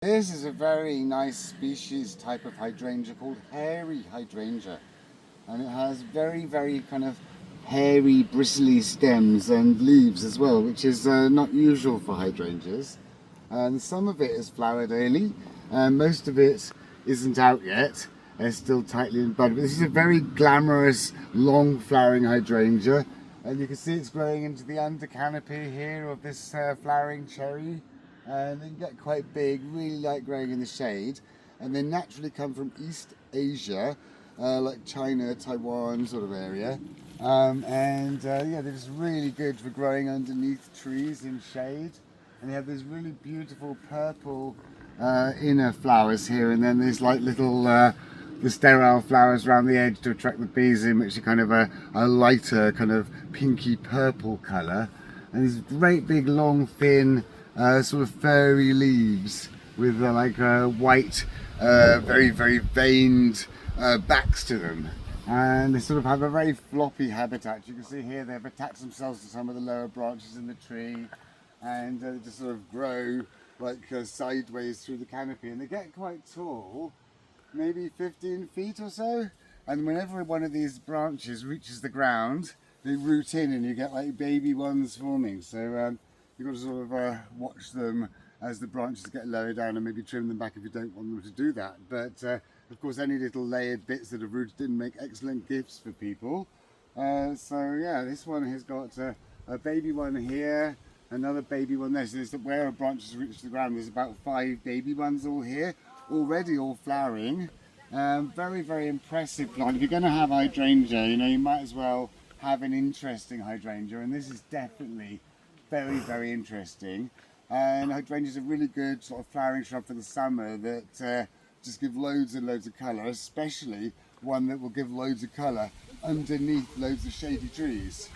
This is a very nice species type of hydrangea called hairy hydrangea, and it has very kind of hairy bristly stems and leaves as well, which is not usual for hydrangeas. And some of it is flowered early, and most of it isn't out yet. It's still tightly in bud. But this is a very glamorous long flowering hydrangea, and you can see it's growing into the under canopy here of this flowering cherry. And they can get quite big, really like growing in the shade, and they naturally come from East Asia, like China, Taiwan sort of area, yeah, they're just really good for growing underneath trees in shade. And they have these really beautiful purple inner flowers here, and then there's like little the sterile flowers around the edge to attract the bees in, which are kind of a lighter kind of pinky purple colour. And these great big long thin sort of furry leaves with white very veined backs to them, and they sort of have a very floppy habitat. You can see here they've attached themselves to some of the lower branches in the tree, and they just sort of grow like sideways through the canopy, and they get quite tall, maybe 15 feet or so. And whenever one of these branches reaches the ground, they root in and you get like baby ones forming. So you've got to sort of watch them as the branches get lower down, and maybe trim them back if you don't want them to do that. But of course, any little layered bits that are rooted in make excellent gifts for people. So yeah, this one has got a baby one here, another baby one there. So there's where a branch has reached the ground, there's about 5 baby ones all here, already all flowering. Very impressive plant. If you're going to have hydrangea, you might as well have an interesting hydrangea, and this is definitely very interesting. And hydrangeas are really good sort of flowering shrub for the summer that just give loads and loads of colour, especially one that will give loads of colour underneath loads of shady trees.